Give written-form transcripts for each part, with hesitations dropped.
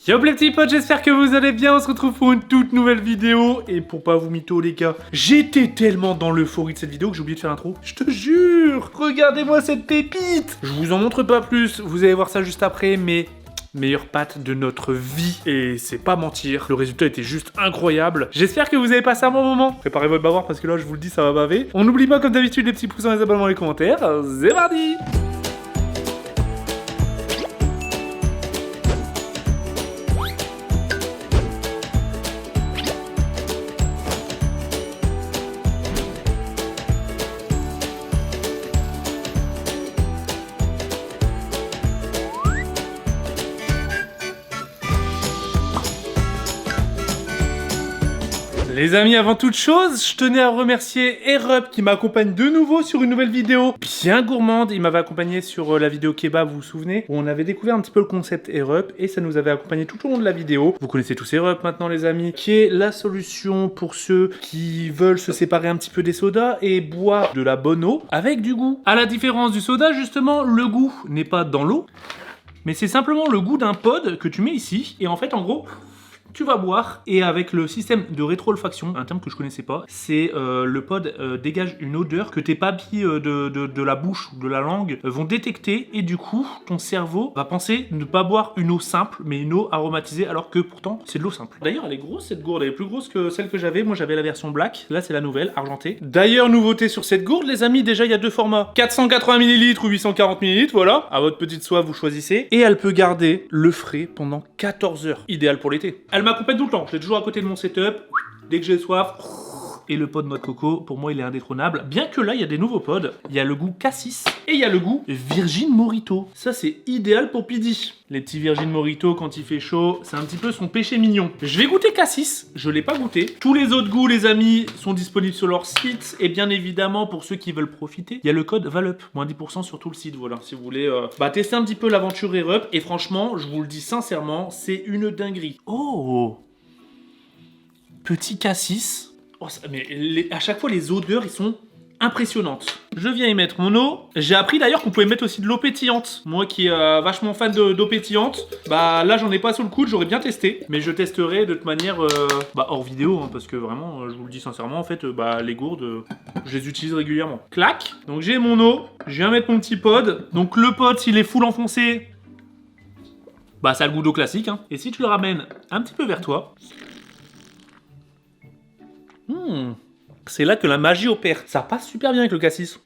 Yo les petits potes, j'espère que vous allez bien, on se retrouve pour une toute nouvelle vidéo. Et pour pas vous mytho les gars, j'étais tellement dans l'euphorie de cette vidéo que j'ai oublié de faire l'intro. Je te jure, regardez-moi cette pépite. Je vous en montre pas plus, vous allez voir ça juste après, mais... meilleure pâte de notre vie, et c'est pas mentir, le résultat était juste incroyable. J'espère que vous avez passé un bon moment. Préparez votre bavoir parce que là je vous le dis, ça va baver. On n'oublie pas comme d'habitude les petits pouces, les abonnements, les commentaires. C'est parti. Les amis, avant toute chose, je tenais à remercier Erup qui m'accompagne de nouveau sur une nouvelle vidéo bien gourmande. Il m'avait accompagné sur la vidéo kebab, vous vous souvenez, où on avait découvert un petit peu le concept Erup et ça nous avait accompagné tout au long de la vidéo. Vous connaissez tous Erup maintenant les amis, qui est la solution pour ceux qui veulent se séparer un petit peu des sodas et boire de la bonne eau avec du goût. À la différence du soda, justement, le goût n'est pas dans l'eau, mais c'est simplement le goût d'un pod que tu mets ici et en fait en gros... tu vas boire, et avec le système de rétro-olfaction, un terme que je connaissais pas, c'est le pod dégage une odeur que tes papilles de la bouche ou de la langue vont détecter, et du coup, ton cerveau va penser ne pas boire une eau simple, mais une eau aromatisée, alors que pourtant, c'est de l'eau simple. D'ailleurs, elle est grosse cette gourde, elle est plus grosse que celle que j'avais. Moi, j'avais la version black, là c'est la nouvelle, argentée. D'ailleurs, nouveauté sur cette gourde, les amis, déjà il y a deux formats, 480 ml ou 840 ml, voilà, à votre petite soif, vous choisissez, et elle peut garder le frais pendant 14 heures, idéal pour l'été. Elle m'accompagne tout le temps, je l'ai toujours à côté de mon setup, dès que j'ai soif, et le pod noix de coco, pour moi il est indétrônable, bien que là il y a des nouveaux pods, il y a le goût cassis, et il y a le goût Virgin Morito. Ça c'est idéal pour Pidi. Les petits Virgin Morito quand il fait chaud, c'est un petit peu son péché mignon. Je vais goûter cassis, je l'ai pas goûté. Tous les autres goûts les amis sont disponibles sur leur site, et bien évidemment pour ceux qui veulent profiter, il y a le code VALUP, moins 10% sur tout le site, voilà, si vous voulez tester un petit peu l'aventure Erup, et franchement, je vous le dis sincèrement, c'est une dinguerie. Oh, petit cassis. Oh, mais à chaque fois, les odeurs, ils sont impressionnantes. Je viens y mettre mon eau. J'ai appris d'ailleurs qu'on pouvait mettre aussi de l'eau pétillante. Moi qui est vachement fan d'eau pétillante, bah là, j'en ai pas sous le coude, j'aurais bien testé. Mais je testerai de toute manière hors vidéo, hein, parce que vraiment, je vous le dis sincèrement, en fait, les gourdes, je les utilise régulièrement. Clac. Donc j'ai mon eau, je viens mettre mon petit pod. Donc le pod, s'il est full enfoncé, bah ça a le goût d'eau classique. Hein. Et si tu le ramènes un petit peu vers toi... c'est là que la magie opère. Ça passe super bien avec le cassis.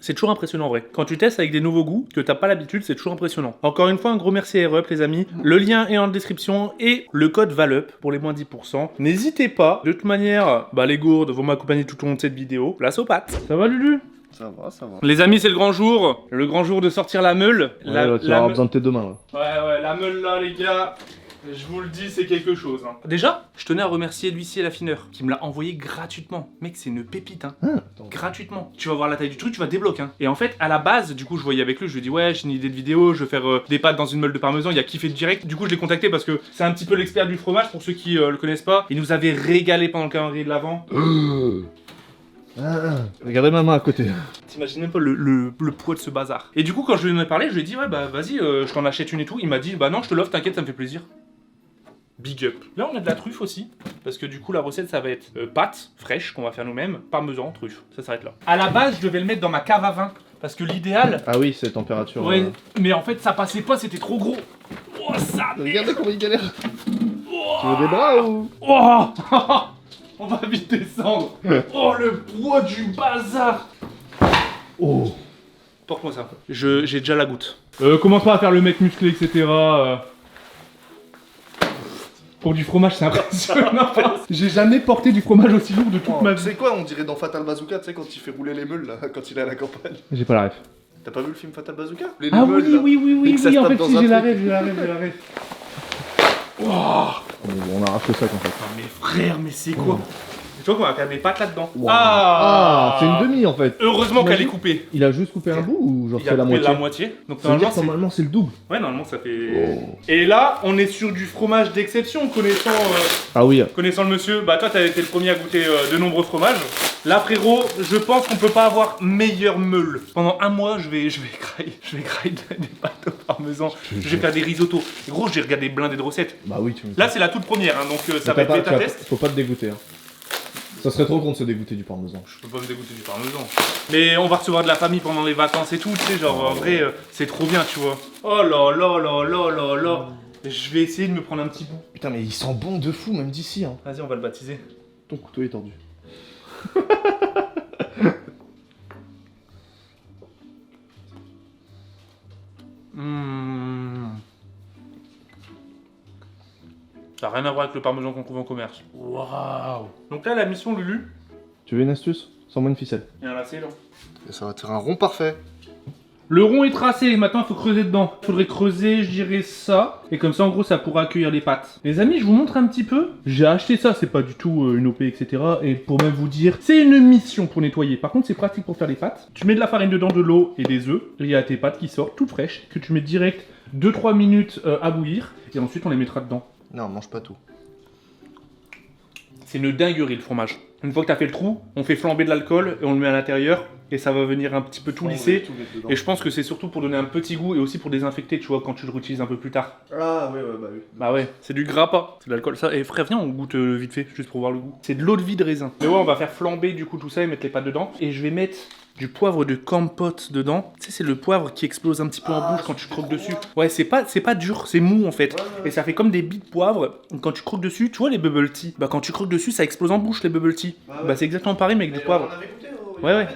C'est toujours impressionnant en vrai. Quand tu testes avec des nouveaux goûts, que t'as pas l'habitude, c'est toujours impressionnant. Encore une fois, un gros merci à Erup les amis. Le lien est en description et le code VALUP pour les moins 10%. N'hésitez pas. De toute manière, les gourdes vont m'accompagner tout au long de cette vidéo. Place aux pattes. Ça va Lulu ? Ça va, ça va. Les amis, c'est le grand jour de sortir la meule. Ouais, là, tu auras besoin de tes deux mains là. Ouais, la meule là les gars. Je vous le dis, c'est quelque chose. Hein. Déjà, je tenais à remercier l'huissier l'affineur qui me l'a envoyé gratuitement. Mec, c'est une pépite, hein. Gratuitement. Tu vas voir la taille du truc, tu vas débloquer. Hein. Et en fait, à la base, du coup, je voyais avec lui, je lui ai dit, ouais, j'ai une idée de vidéo, je vais faire des pâtes dans une meule de parmesan. Il a kiffé direct. Du coup, je l'ai contacté parce que c'est un petit peu l'expert du fromage pour ceux qui le connaissent pas. Il nous avait régalé pendant le calendrier de l'Avent. Regardez ma main à côté. T'imagines même pas le poids de ce bazar. Et du coup, quand je lui en ai parlé, je lui ai dit, ouais, vas-y, je t'en achète une et tout. Il m'a dit, non, je te l'offre, t'inquiète, ça me fait plaisir. Big up. Là on a de la truffe aussi, parce que du coup la recette ça va être pâte fraîche qu'on va faire nous-mêmes, parmesan, truffe, ça s'arrête là. À la base je devais le mettre dans ma cave à vin, parce que l'idéal... Ah oui, c'est température. Ouais, mais en fait ça passait pas, c'était trop gros. Oh ça. Regardez comment il galère. Tu veux des bras ou... Oh on va vite descendre. Oh le poids du bazar. Oh. Porte-moi ça. J'ai déjà la goutte. Commence pas à faire le mec musclé, etc. Pour du fromage, c'est impressionnant. J'ai jamais porté du fromage aussi lourd de toute ma vie. Tu sais quoi, on dirait dans Fatal Bazooka, tu sais, quand il fait rouler les meules, là, quand il est à la campagne. J'ai pas la ref. T'as pas vu le film Fatal Bazooka? Ah oui, là, oui, et que ça se en tape fait, dans si, un j'ai la truc. ref. Wow. On arrache le sac en fait. Non mais frère, mais c'est quoi? Tu vois qu'on va faire des pâtes là-dedans. Wow. Ah, c'est une demi en fait. Heureusement qu'elle est Imagine. coupée. Il a juste coupé un bout ou genre Il c'est a la coupé moitié? la moitié. Donc Ça veut dire normalement, que normalement c'est le double. ouais, normalement ça fait. Oh. Et là, on est sur du fromage d'exception, Ah oui. connaissant le monsieur. Bah toi, t'as été le premier à goûter de nombreux fromages. Là, frérot, je pense qu'on peut pas avoir meilleure meule. Pendant un mois, je vais grailler des pâtes au parmesan. Je vais faire des risottos. Et gros, j'ai regardé blindé de recettes. Bah oui, tu me Là, c'est la toute première, hein, donc ça va être bêta test. Faut pas te dégoûter. Hein. Ça serait trop con de se dégoûter du parmesan. Je peux pas me dégoûter du parmesan. Mais on va recevoir de la famille pendant les vacances et tout, tu sais, genre en vrai, c'est trop bien, tu vois. Oh là là là là là là. Je vais essayer de me prendre un petit bout. Putain, mais il sent bon de fou, même d'ici. Hein. Vas-y, on va le baptiser. Ton couteau est tordu. Ça n'a rien à voir avec le parmesan qu'on trouve en commerce. Waouh. Donc là, la mission, Lulu, Tu veux une astuce? Sans-moi une ficelle. il y a un lacet là. Et ça va te faire un rond parfait. Le rond est tracé, maintenant il faut creuser dedans. Il faudrait creuser, je dirais ça. Et comme ça, en gros, ça pourra accueillir les pâtes. Les amis, je vous montre un petit peu. J'ai acheté ça, c'est pas du tout une OP, etc. Et pour même vous dire, c'est une mission pour nettoyer. Par contre, c'est pratique pour faire les pâtes. Tu mets de la farine dedans, de l'eau et des œufs. Et il y a tes pâtes qui sortent toutes fraîches, que tu mets direct 2-3 minutes à bouillir. Et ensuite, on les mettra dedans. Non, mange pas tout. C'est une dinguerie le fromage. Une fois que t'as fait le trou, on fait flamber de l'alcool et on le met à l'intérieur. Et ça va venir un petit peu tout lisser. Et je pense que c'est surtout pour donner un petit goût et aussi pour désinfecter, tu vois, quand tu le réutilises un peu plus tard. Ah ouais, bah oui. Bah ouais, c'est du grappa, c'est de l'alcool. Ça, et frère, viens, on goûte vite fait, juste pour voir le goût. C'est de l'eau de vie de raisin. Mais ouais, on va faire flamber du coup tout ça et mettre les pâtes dedans. Et je vais mettre du poivre de Campote dedans. Tu sais, c'est le poivre qui explose un petit peu en bouche quand tu croques dessus. Ouais, c'est pas dur, c'est mou en fait. Et ça fait comme des billes de poivre. Quand tu croques dessus, tu vois les bubble tea. Bah quand tu croques dessus, ça explose en bouche les bubble tea. Bah c'est exactement pareil mais avec du poivre. Ouais.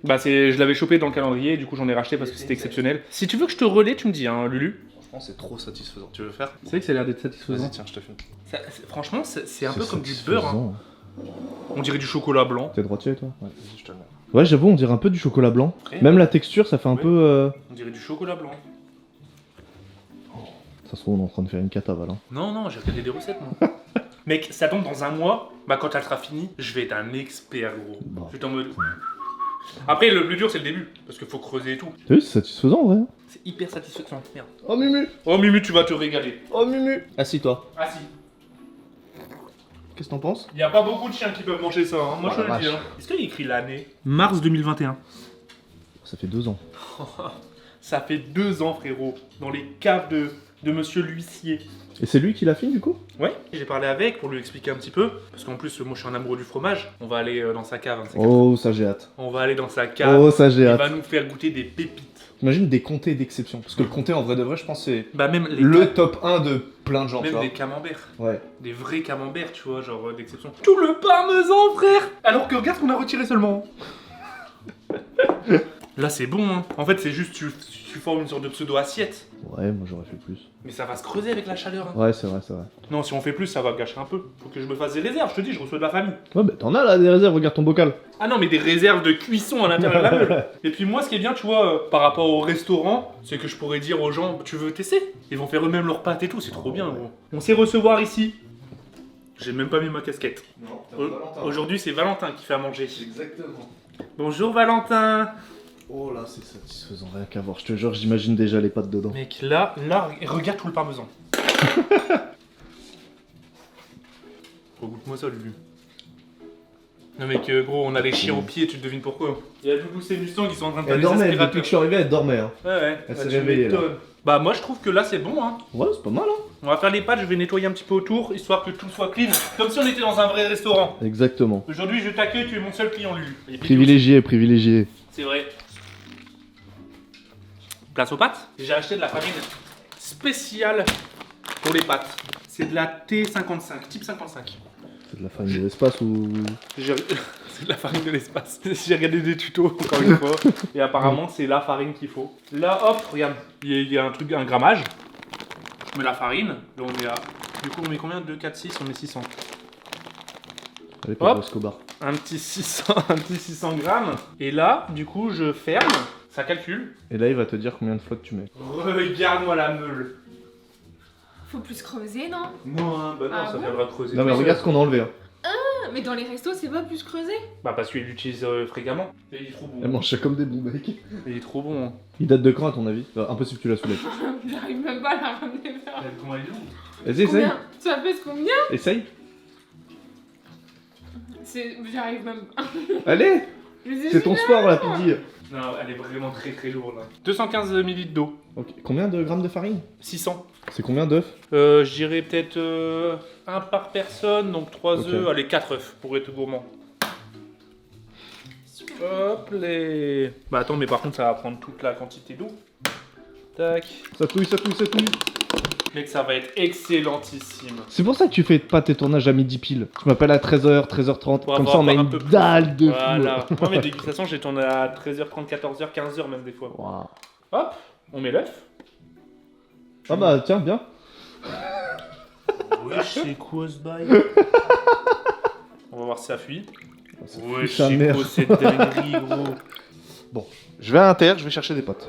Bah je l'avais chopé dans le calendrier, du coup j'en ai racheté parce que c'était exceptionnel. Si tu veux que je te relaie, tu me dis, hein, Lulu. Franchement, c'est trop satisfaisant. Tu veux faire? C'est vrai que ça a l'air d'être satisfaisant. Vas-y, tiens, je te filme. Franchement, c'est un peu comme du beurre. Hein. On dirait du chocolat blanc. T'es droitier toi? Ouais, vas-y, je te le mets. Ouais, j'avoue, on dirait un peu du chocolat blanc. Ouais. Même la texture, ça fait un Ouais. peu. On dirait du chocolat blanc. Ça se trouve, on est en train de faire une cataval. Hein. Non, j'ai regardé des recettes, moi. Mec, ça tombe dans un mois. Bah, quand elle sera finie, je vais être un expert, gros. Bon. Je vais être en mode. Après, le plus dur, c'est le début. Parce qu'il faut creuser et tout. T'as vu, c'est satisfaisant en vrai. C'est hyper satisfaisant. Merde. Oh Mumu! Oh, Mimu, tu vas te régaler. Oh Mumu! Assis-toi. Ah, si. Qu'est-ce que t'en penses? Il y a pas beaucoup de chiens qui peuvent manger ça, hein. Moi, Oh, je te la le dis. vache. Hein. Est-ce qu'il y a écrit l'année? Mars 2021. Ça fait 2 ans. Ça fait 2 ans, frérot. Dans les caves de monsieur l'huissier. Et c'est lui qui l'a fait du coup? Ouais, j'ai parlé avec pour lui expliquer un petit peu. Parce qu'en plus, moi je suis un amoureux du fromage. On va aller dans sa cave. Hein, Oh, ça j'ai hâte. On va aller dans sa cave. Oh, ça j'ai Il hâte. va nous faire goûter des pépites. T'imagines des comtés d'exception. Parce que le comté en vrai de vrai, je pense c'est Bah, même les, le top 1 de plein de gens, tu même vois. des camemberts. Ouais. Des vrais camemberts, tu vois, genre d'exception. Tout le parmesan, frère. Alors que regarde ce qu'on a retiré seulement. Là, c'est bon, hein. En fait, c'est juste tu formes une sorte de pseudo-assiette. Ouais, moi j'aurais fait plus. Mais ça va se creuser avec la chaleur. Hein. Ouais, c'est vrai, c'est vrai. Non, si on fait plus, ça va gâcher un peu. Faut que je me fasse des réserves, je te dis, je reçois de la famille. Ouais, bah t'en as là des réserves, regarde ton bocal. Ah non, mais des réserves de cuisson à l'intérieur de la meule. Et puis moi, ce qui est bien, tu vois, par rapport au restaurant, c'est que je pourrais dire aux gens, tu veux tester? Ils vont faire eux-mêmes leurs pâtes et tout, c'est trop bien, gros. On sait recevoir ici. J'ai même pas mis ma casquette. Non, Aujourd'hui, c'est Valentin qui fait à manger. Exactement. Bonjour Valentin. Oh là, c'est satisfaisant, rien qu'à voir. Je te jure, j'imagine déjà les pâtes dedans. Mec, là, regarde tout le parmesan. Regoute-moi ça, Lulu. Non mec, gros, on a les chiens aux pieds, tu devines pourquoi. Il y a Doudou et Mustang qui sont en train de faire Elle des dormait, depuis aspirateurs. que je suis arrivé, elle dormait. Hein. Ouais, Elle bah, s'est tu réveillée, là. m'étonnes. Bah moi je trouve que là c'est bon, hein. Ouais, c'est pas mal, hein. On va faire les pâtes, je vais nettoyer un petit peu autour, histoire que tout soit clean, comme si on était dans un vrai restaurant. Exactement. Aujourd'hui je t'accueille, tu es mon seul client, Lulu. Et puis, Privilégié, privilégié. c'est vrai. Place aux pâtes. J'ai acheté de la farine spéciale pour les pâtes. C'est de la T55, type 55. C'est de la farine de l'espace ou. C'est de la farine de l'espace. J'ai regardé des tutos encore une fois. Et apparemment c'est la farine qu'il faut. Là hop, regarde, il y a un truc, un grammage. Je mets la farine. Là on est à. Du coup on met combien? 2, 4, 6, on met 600. Allez, Hop. Pablo Escobar. Un petit 600 grammes. Et là, du coup, je ferme. Ça calcule. Et là, il va te dire combien de flotte tu mets. Regarde-moi la meule. Faut plus creuser, non? Non, bah non, Ah ça bon viendra creuser. Non, mais tout regarde seul. ce qu'on a enlevé. Hein. Mais dans les restos, c'est pas plus creusé? Bah parce qu'il l'utilise fréquemment. Et il est trop bon. Elle mange ça comme des bons mecs. Il est trop bon. Hein. Il date de quand à ton avis? Impossible que tu la soulèves. J'arrive même pas à la ramener vers. Comment il est long? Vas-y, essaye. Combien? Tu as fait combien? Essaye. J'arrive même pas. Allez. Je les ai C'est ton super sport, la longs. pidi. Non, elle est vraiment très très lourde. Là. 215 ml d'eau. Ok. Combien de grammes de farine? 600. C'est combien d'œufs? Je dirais peut-être un par personne, donc 3 Ok. œufs, allez 4 œufs pour être gourmand. Hop les. Bah attends, mais par contre ça va prendre toute la quantité d'eau. Tac. Ça touille, ça touille, ça touille. Mec, ça va être excellentissime. C'est pour ça que tu fais pas tes tournages à midi pile. Tu m'appelles à 13h, 13h30. Pour Comme avoir ça, on a un une peu plus. dalle de Voilà. fou. Moi, mes dégustations, j'ai tourné à 13h30, 14h, 15h même des fois. Waouh. Hop, on met l'œuf. Ah bah tiens, bien. Ouais, c'est quoi ce bail? On va voir si ça fuit. Ça Ouais, fout sa c'est mère. quoi cette dinguerie, gros? Je vais à Inter, je vais chercher des potes.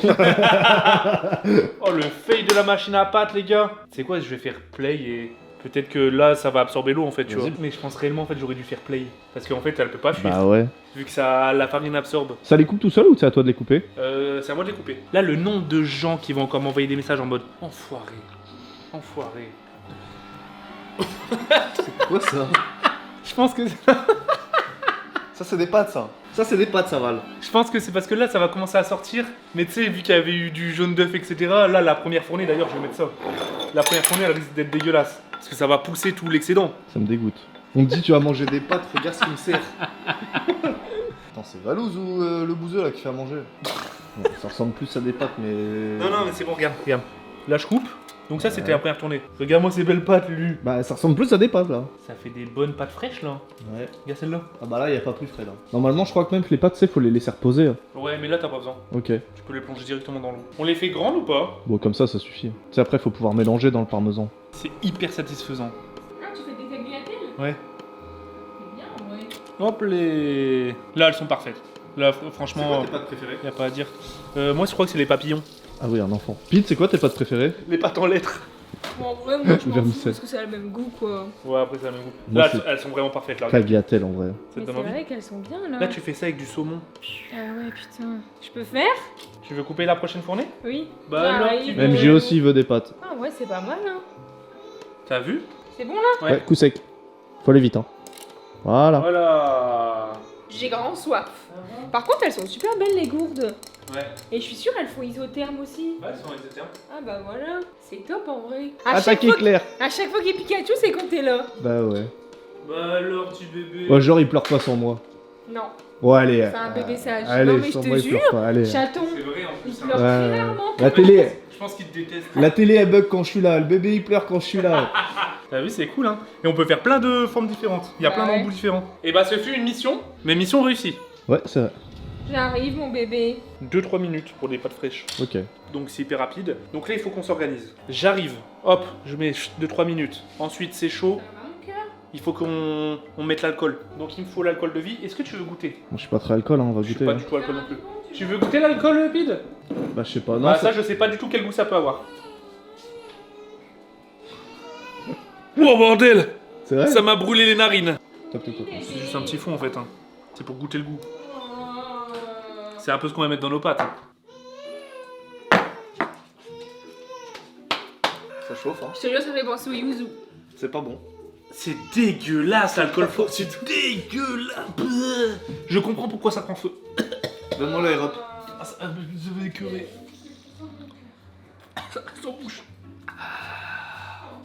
Oh, le fail de la machine à pâte, les gars. C'est quoi, je vais faire play et peut-être que là, ça va absorber l'eau en fait, tu vois. Vas-y. Mais je pense réellement, en fait, j'aurais dû faire play. Parce qu'en fait, elle peut pas fuir. Bah ouais. Vu que ça, la farine absorbe. Ça les coupe tout seul ou c'est à toi de les couper? C'est à moi de les couper. Là, le nombre de gens qui vont encore m'envoyer des messages en mode enfoiré. Enfoiré. Quoi ça? Je pense que Ça c'est des pâtes ça. Ça c'est des pâtes ça Val. je pense que c'est parce que là, ça va commencer à sortir. Mais tu sais, vu qu'il y avait eu du jaune d'œuf, etc. Là, la première fournée, d'ailleurs, je vais mettre ça. La première fournée, elle risque d'être dégueulasse. Parce que ça va pousser tout l'excédent. Ça me dégoûte. On me dit tu vas manger des pâtes, regarde ce qu'il me sert. Attends, c'est Valouz ou le bouseux là qui fait à manger? Ouais, ça ressemble plus à des pâtes, mais. Non, mais c'est bon, regarde. Là, je coupe. Donc ça, c'était la première tournée. Regarde-moi ces belles pâtes, Lulu. Bah, ça ressemble plus à des pâtes là. Ça fait des bonnes pâtes fraîches, là. Ouais. Regarde celle-là. Ah bah là y a pas plus frais là. Normalement, je crois que même que les pâtes, tu sais, faut les laisser reposer. Hein. Ouais, mais là, t'as pas besoin. Ok. Tu peux les plonger directement dans l'eau. On les fait grandes ou pas? Bon, comme ça suffit. Tu sais, après, faut pouvoir mélanger dans le parmesan. C'est hyper satisfaisant. Ah, tu fais des tagliatelles? Ouais. C'est bien, ouais. Hop les. Là, elles sont parfaites. Là, franchement, pâtes préférées? y a pas à dire. Moi, je crois que c'est les papillons. Ah oui, un enfant. Pete, c'est quoi tes pâtes préférées? Les pâtes en lettres. Bon, en vrai, moi, je m'en Vermicelle. fous parce que ça a le même goût, quoi. Ouais, après, ça a le même goût. Moi, Là, c'est- elles sont vraiment parfaites, là. Regarde. Tagliatelle en vrai. Ça Mais te c'est donne envie? vrai qu'elles sont bien, là. Là, tu fais ça avec du saumon. Ah ouais, putain. Je peux faire? Tu veux couper la prochaine fournée? Oui. Bah alors, J'arrive. tu veux- MJ aussi veut des pâtes. Ah ouais, c'est pas mal, hein. T'as vu? C'est bon, là? Ouais. Ouais, coup sec. Faut aller vite, hein. Voilà. Voilà. J'ai grand soif. Par contre, elles sont super belles, les gourdes. Ouais. Et je suis sûre, elles font isotherme aussi. Ouais, elles sont exothermes. Ah bah voilà. C'est top, en vrai. Attaquez Claire. À chaque fois qu'il y a Pikachu, c'est quand t'es là. Bah ouais. Bah alors, petit bébé. Ouais, genre, il pleure pas sans moi. Non, Ouais, allez. c'est un bébé sage. Allez, non, mais je sans te moi, il jure, pleure pas. Allez. chaton, C'est vrai en il plus. pleure Hein. très rarement. La télé. Je pense qu'il te déteste. La télé, elle bug quand je suis là. Le bébé, il pleure quand je suis là. T'as vu, c'est cool, hein. Et on peut faire plein de formes différentes. Il y a Bah plein ouais. d'embouts différents. Et bah, ce fut une mission, mais mission réussie. Ouais, c'est vrai. J'arrive, mon bébé. 2-3 minutes pour des pâtes fraîches. Ok. Donc c'est hyper rapide. Donc là, il faut qu'on s'organise. J'arrive. Hop, je mets 2-3 minutes. Ensuite, c'est chaud. Ça va, mon cœur? Il faut qu'on mette l'alcool. Donc il me faut l'alcool de vie. Est-ce que tu veux goûter? Bon, je suis pas très alcool, hein. On va Je suis goûter. pas hein. du tout alcool non plus. Tu veux goûter l'alcool, Pide? Bah, je sais pas. Non, Bah ça- ça, je sais pas du tout quel goût ça peut avoir. Oh bordel! c'est vrai. Ça m'a brûlé les narines. Top, top, top. C'est juste un petit fond en fait. Hein. C'est pour goûter le goût. C'est un peu ce qu'on va mettre dans nos pâtes. Hein. Ça chauffe hein. Je te jure, ça fait penser au yuzu. C'est pas bon. C'est dégueulasse l'alcool fort. C'est dégueulasse. Je comprends pourquoi ça prend feu. Donne-moi l'air hop. Ah, je vais écœurer. Ça reste en bouche.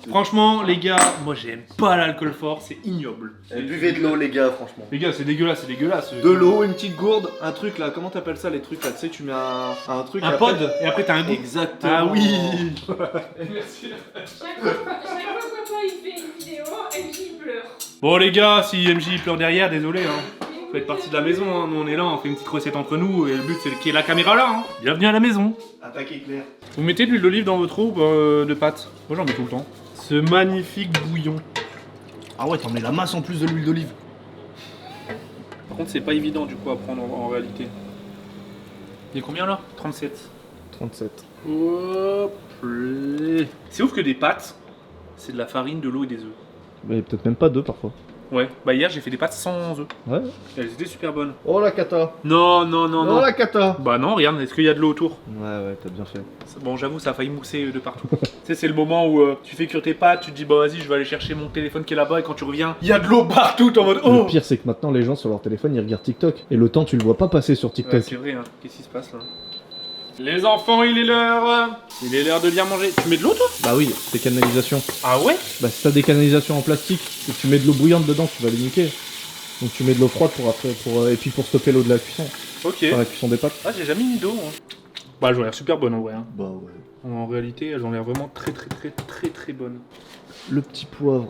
Franchement, les gars, moi j'aime pas l'alcool fort, c'est ignoble. Buvez de l'eau les gars franchement. Les gars, c'est dégueulasse, c'est dégueulasse. De l'eau, une petite gourde, un truc là, comment t'appelles ça les trucs là, tu sais tu mets un truc Un et pod, après- et après t'as un goût. Exactement. Ah oui. Merci. Chaque fois que papa il fait une vidéo, MJ pleure. Bon les gars, si MJ pleure derrière, désolé. Hein. Vous faites partie de la maison, hein. Nous on est là, on fait une petite recette entre nous, et le but c'est qu'il y ait la caméra là. Hein. Bienvenue à la maison. Attaquez Claire. Vous mettez de l'huile d'olive dans votre eau de pâte. Moi j'en mets tout le temps. Ce magnifique bouillon. Ah ouais t'en mets la masse en plus de l'huile d'olive. Par contre c'est pas évident du coup à prendre en réalité. Il y a combien là? 37. 37. Hop là. C'est ouf que des pâtes, c'est de la farine, de l'eau et des œufs. Bah, il y a peut-être même pas deux parfois. Ouais, bah hier j'ai fait des pâtes sans œufs. Ouais. Elles étaient super bonnes. Oh la cata. Non, non, non, Oh non. la cata. Bah non, regarde, est-ce qu'il y a de l'eau autour? Ouais, t'as bien fait. Bon, j'avoue, ça a failli mousser de partout. Tu sais, c'est le moment où tu fais cuire tes pâtes, tu te dis, bah vas-y, je vais aller chercher mon téléphone qui est là-bas, et quand tu reviens, il y a de l'eau partout en mode, oh! Le pire, c'est que maintenant, les gens sur leur téléphone, ils regardent TikTok. Et le temps, tu le vois pas passer sur Ouais, TikTok. c'est vrai, hein. Qu'est-ce qui se passe là? Les enfants, il est l'heure! Il est l'heure de bien manger. Tu mets de l'eau, toi? Bah oui, c'est canalisation. Ah ouais? Bah si t'as des canalisations en plastique et que tu mets de l'eau bouillante dedans, tu vas les niquer. Donc tu mets de l'eau froide pour après, et puis pour stopper l'eau de la cuisson. Ok. Enfin, la cuisson des pâtes. Ah, j'ai jamais mis d'eau. Hein. Bah, elles ont l'air super bonnes en vrai. Hein. Bah ouais. En réalité, elles ont l'air vraiment très bonnes. Le petit poivre.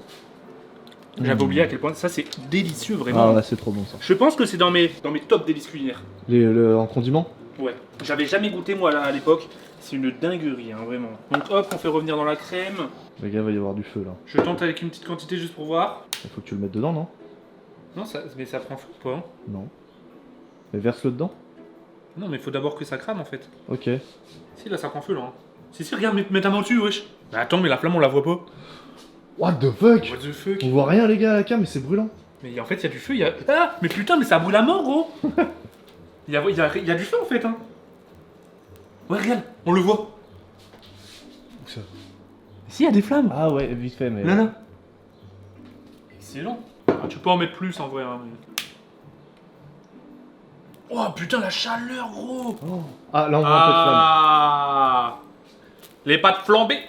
J'avais oublié à quel point ça c'est délicieux vraiment. Ah ouais, c'est trop bon ça. Je pense que c'est dans mes top délices culinaires. En condiment. Ouais. J'avais jamais goûté moi là à l'époque. C'est une dinguerie, hein, vraiment. Donc hop, on fait revenir dans la crème. Les gars, il va y avoir du feu là. Je tente avec une petite quantité juste pour voir. Il faut que tu le mettes dedans, non? Non, mais ça prend feu ou pas? Hein. Non. Mais verse-le dedans. Non, mais faut d'abord que ça crame en fait. Ok. Si, là ça prend feu là. Hein. Si, regarde, mets ta main dessus, wesh. Bah attends, mais la flamme on la voit pas. What the fuck? What the fuck? On voit rien les gars à la cam, mais c'est brûlant. Mais en fait, il y a du feu, il y a... Ah, mais putain, mais ça brûle à mort, gros. Il y a du feu en fait, hein. Ouais, regarde, on le voit. Où ça? Si, il y a des flammes. Ah ouais, vite fait, mais... Non. Excellent. Ah, tu peux en mettre plus en vrai. Hein, mais... Oh putain, la chaleur, gros. Oh. Ah, là on voit un peu de flamme. Ah, les pâtes flambées.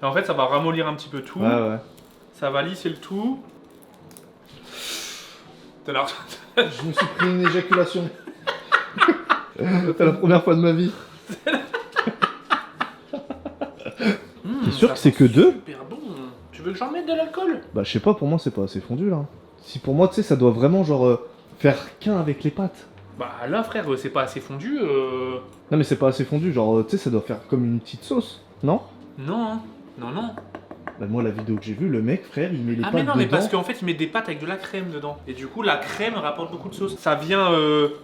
Et en fait, ça va ramollir un petit peu tout. Ouais. Ça va lisser le tout. T'as l'air... Je me suis pris une éjaculation. C'est la première fois de ma vie. T'es sûr que c'est que deux? Super bon. Tu veux que j'en mette de l'alcool? Bah je sais pas, pour moi c'est pas assez fondu là. Si pour moi tu sais ça doit vraiment genre faire qu'un avec les pâtes. Bah là frère, c'est pas assez fondu. Non mais c'est pas assez fondu, genre tu sais ça doit faire comme une petite sauce, non? Non, hein. Non. Bah moi la vidéo que j'ai vue, le mec frère il met les Ah pâtes mais non, mais dedans. parce qu'en fait il met des pâtes avec de la crème dedans. Et du coup la crème rapporte beaucoup de sauce. Ça vient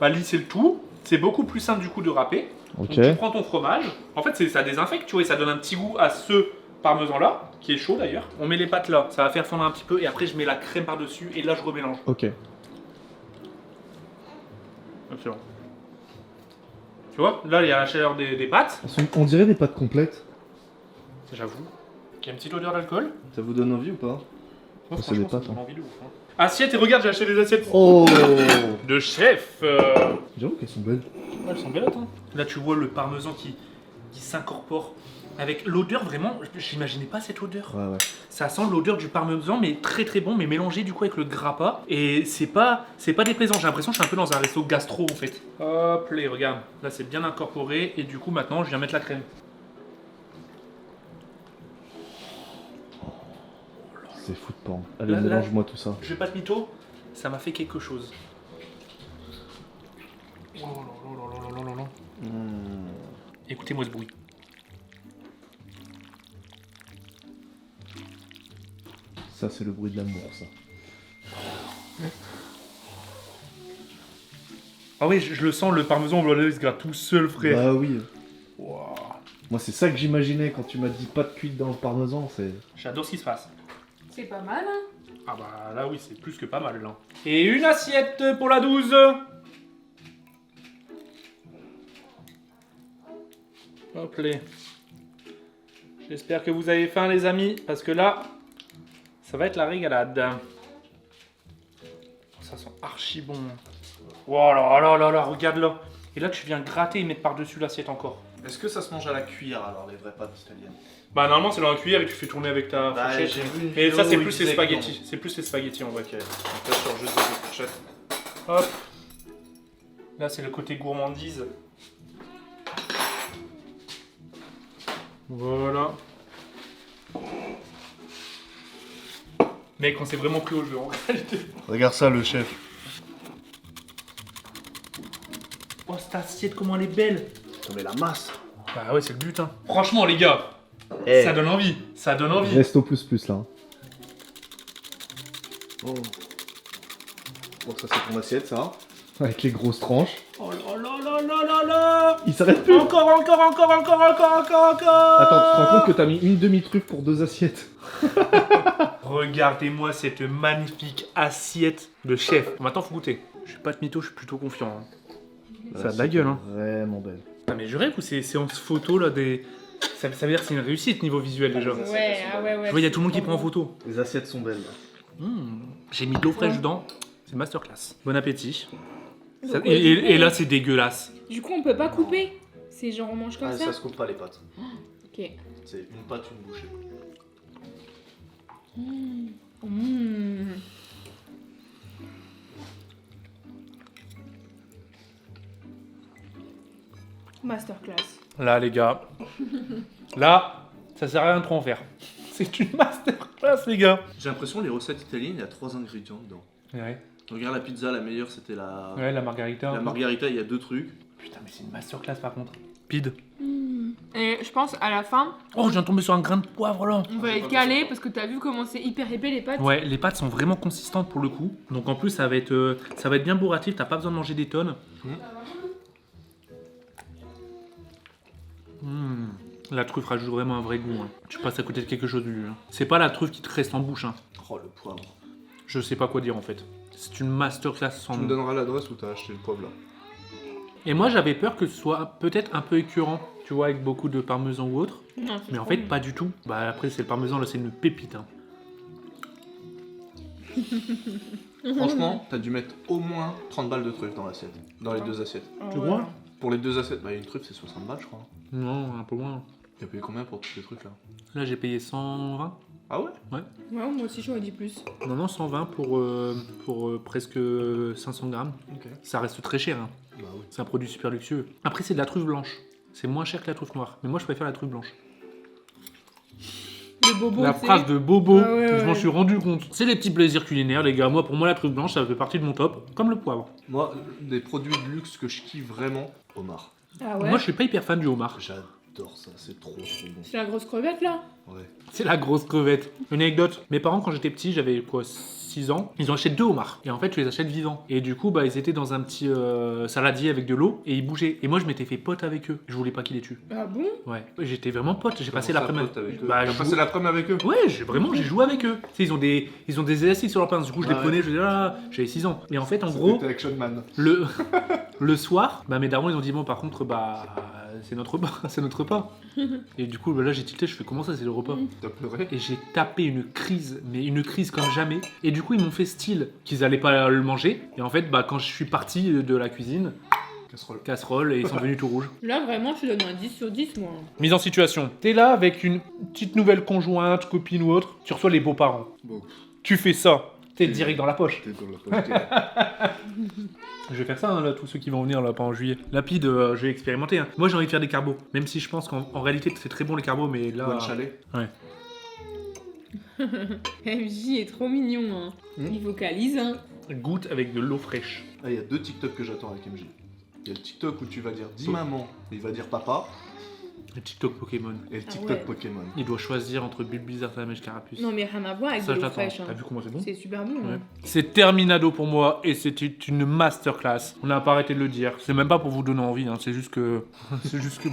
lisser le tout. C'est beaucoup plus simple du coup de râper. Ok. Donc tu prends ton fromage. En fait ça désinfecte, tu vois, et ça donne un petit goût à ce parmesan là, qui est chaud d'ailleurs. On met les pâtes là, ça va faire fondre un petit peu et après je mets la crème par dessus et là je remélange. Ok. Excellent. Tu vois, là il y a la chaleur des pâtes. On dirait des pâtes complètes. J'avoue. Il y a une petite odeur d'alcool. Ça vous donne envie ou pas? Ouais, c'est des franchement, ça pâtes, me donne envie de ouf, hein. Assiette, et regarde, j'ai acheté des assiettes Oh. de chef. J'avoue qu'elles sont belles. Ouais, elles sont belles, attends. Là, tu vois le parmesan qui s'incorpore. Avec l'odeur, vraiment, j'imaginais pas cette odeur. Ouais. Ça sent l'odeur du parmesan, mais très bon, mais mélangé du coup avec le grappa. Et c'est pas déplaisant, j'ai l'impression que je suis un peu dans un resto gastro en fait. Hop, là, regarde. Là, c'est bien incorporé. Et du coup, maintenant, je viens mettre la crème. C'est fou de pan. Allez, Là, mélange-moi tout ça. Je vais pas te mytho, ça m'a fait quelque chose. Oh là. Écoutez-moi ce bruit. Ça c'est le bruit de l'amour ça. Ah oui, je le sens, le parmesan, il se gratte tout seul, frère. Bah oui. Wow. Moi c'est ça que j'imaginais quand tu m'as dit pâte cuite dans le parmesan, c'est... J'adore ce qui se passe. C'est pas mal, hein? Ah bah là oui, c'est plus que pas mal là. Et une assiette pour la 12. Hop là. J'espère que vous avez faim les amis, parce que là, ça va être la régalade. Ça sent archi bon. Oh là, regarde là. Et là tu viens gratter et mettre par-dessus l'assiette encore. Est-ce que ça se mange à la cuillère alors, les vraies pâtes italiennes? Bah normalement c'est dans la cuillère et tu fais tourner avec ta fourchette. J'ai vu une Et vidéo ça c'est où plus il les disait que spaghettis. C'est plus les spaghettis en vrai. Ok, donc là sur juste des fourchettes. Hop. Là c'est le côté gourmandise. Voilà. Mec, on s'est vraiment pris au jeu en réalité. Regarde ça le chef. Oh cette assiette comment elle est belle. Mais la masse. Bah ouais c'est le but hein. Franchement les gars, ça donne envie. Ça donne envie. Resto plus là. Oh. Bon ça c'est ton assiette ça. Avec les grosses tranches. Oh là là là là là là. Il s'arrête plus. Encore. Attends, tu te rends compte que t'as mis une demi-truffe pour 2 assiettes. Regardez-moi cette magnifique assiette de chef. Maintenant, faut goûter. Je suis pas de mytho, je suis plutôt confiant. Hein. Ça a de la gueule, hein. Vraiment belle. Ah, mais je rêve ou ces séances photo là des. Ça veut dire que c'est une réussite niveau visuel déjà. Ouais, ah ouais. Je vois, il y a tout le monde qui prend en photo. Les assiettes sont belles. J'ai mis de l'eau fraîche dedans. C'est masterclass. Bon appétit. Et là, c'est dégueulasse. Du coup, on peut pas couper. C'est genre on mange comme Ah, ça. ça se coupe pas les pâtes. Ok. C'est une pâte, une bouchée. Masterclass. Là, les gars. Là, ça sert à rien de trop en faire. C'est une masterclass, les gars. J'ai l'impression les recettes italiennes, il y a 3 ingrédients dedans. Ouais, Regarde la pizza, la meilleure c'était la... la margarita. La margarita, il y a 2 trucs. Putain, mais c'est une masterclass par contre. Pide. Et je pense à la fin, Oh, je viens de tomber sur un grain de poivre là. on va être calé parce que t'as vu comment c'est hyper épais les pâtes. Ouais, les pâtes sont vraiment consistantes pour le coup. Donc en plus, ça va être bien bourratif. T'as pas besoin de manger des tonnes. La truffe rajoute vraiment un vrai goût. Hein. Tu passes à côté de quelque chose du. C'est pas la truffe qui te reste en bouche. Hein. Oh le poivre. Je sais pas quoi dire en fait. C'est une masterclass sans Tu me nom. donneras l'adresse où t'as acheté le poivre là. Et moi, j'avais peur que ce soit peut-être un peu écœurant, tu vois, avec beaucoup de parmesan ou autre. Non, c'est Mais en trop fait, bon. pas du tout. Bah après, c'est le parmesan, là, c'est une pépite. Hein. Franchement, t'as dû mettre au moins 30 balles de truffe dans l'assiette. Dans les 2 assiettes. Ah Tu ouais. vois Pour les 2 assiettes, bah une truffe c'est 60 balles je crois. Non, un peu moins. T'as payé combien pour tous ces trucs là? Là, j'ai payé 120. Ah ouais? Ouais, moi aussi j'aurais dit plus. Non, 120 pour presque 500 grammes. Ok. Ça reste très cher. Hein. Bah oui. C'est un produit super luxueux. Après, c'est de la truffe blanche. C'est moins cher que la truffe noire. Mais moi, je préfère la truffe blanche. Le bobo, La tu sais. phrase de Bobo, Ah ouais, je m'en ouais. suis rendu compte. C'est les petits plaisirs culinaires, les gars. Moi, pour moi, la truffe blanche, ça fait partie de mon top. Comme le poivre. Moi, des produits de luxe que je kiffe vraiment, homard. Ah ouais. Moi, je suis pas hyper fan du homard. J'adore ça, c'est trop bon. C'est la grosse crevette là. Ouais. C'est la grosse crevette. Une anecdote. Mes parents, quand j'étais petit, j'avais quoi 6 ans, ils ont acheté 2 homards. Et en fait, tu les achètes vivants. Et du coup, bah, ils étaient dans un petit saladier avec de l'eau et ils bougeaient. Et moi, je m'étais fait pote avec eux. Je voulais pas qu'ils les tuent. Ah bon? Ouais. J'étais vraiment pote. J'ai passé Comment ça, l'après-midi. pote avec eux? Bah, T'as je passé joue- l'après-midi avec eux? Ouais, j'ai joué avec eux. Tu sais, ils ont des élastiques sur leur pince. Du coup, je les Ouais. prenais, je disais, ah, j'avais 6 ans. Et en fait, en gros, C'était avec Sean Man. le soir, bah, mes darons, ils ont dit, bon, par contre, bah, c'est notre repas. C'est notre repas. Et du coup, bah, là, j'ai tilté, je fais, comment ça, c'est le repas? T'as pleuré? Et j'ai tapé une crise, mais une crise comme jamais. Et du coup, ils m'ont fait style qu'ils allaient pas le manger. Et en fait, bah, quand je suis parti de la cuisine, Casserole. casserole, et ils sont venus tout rouges. Là vraiment je te donne un 10 sur 10 moi. Mise en situation. T'es là avec une petite nouvelle conjointe, copine ou autre. Tu reçois les beaux-parents. Bon, Tu fais ça. T'es direct dans la poche. t'es dans la poche. Je vais faire ça, hein, là, tous ceux qui vont venir là, pas en juillet. Lapide, je vais expérimenter. Hein. Moi, j'ai envie de faire des carbos. Même si je pense qu'en réalité, c'est très bon les carbos, mais là. Bonne chalet. MJ est trop mignon hein. Il vocalise hein. Goûte avec de l'eau fraîche. Ah, il y a 2 TikTok que j'attends avec MJ. Il y a le TikTok où tu vas dire dis maman, et il va dire papa, Le TikTok Pokémon. et le TikTok ouais. Pokémon. Il doit choisir entre Bulbizarre, Salamèche, Carapuce. Non mais rien à voir avec Ça, de je l'eau l'attends. fraîche hein. T'as vu comment c'est bon? C'est super bon Ouais. hein. C'est terminado pour moi et c'était une masterclass. On n'a pas arrêté de le dire. C'est même pas pour vous donner envie, hein. C'est juste que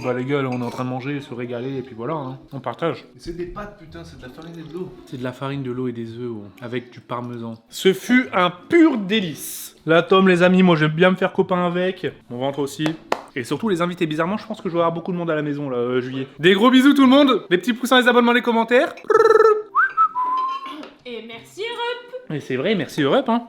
bah les gars, là, on est en train de manger, se régaler et puis voilà, hein. On partage. Mais c'est des pâtes, putain, c'est de la farine et de l'eau. C'est de la farine, de l'eau et des œufs avec du parmesan. Ce fut un pur délice. La Tom, les amis, moi j'aime bien me faire copain avec. Mon ventre aussi. Et surtout les invités, bizarrement, je pense que je vais avoir beaucoup de monde à la maison là, juillet. Des gros bisous tout le monde. Des petits poussins, les abonnements, les commentaires. Et merci Europe. Et c'est vrai, merci Europe, hein.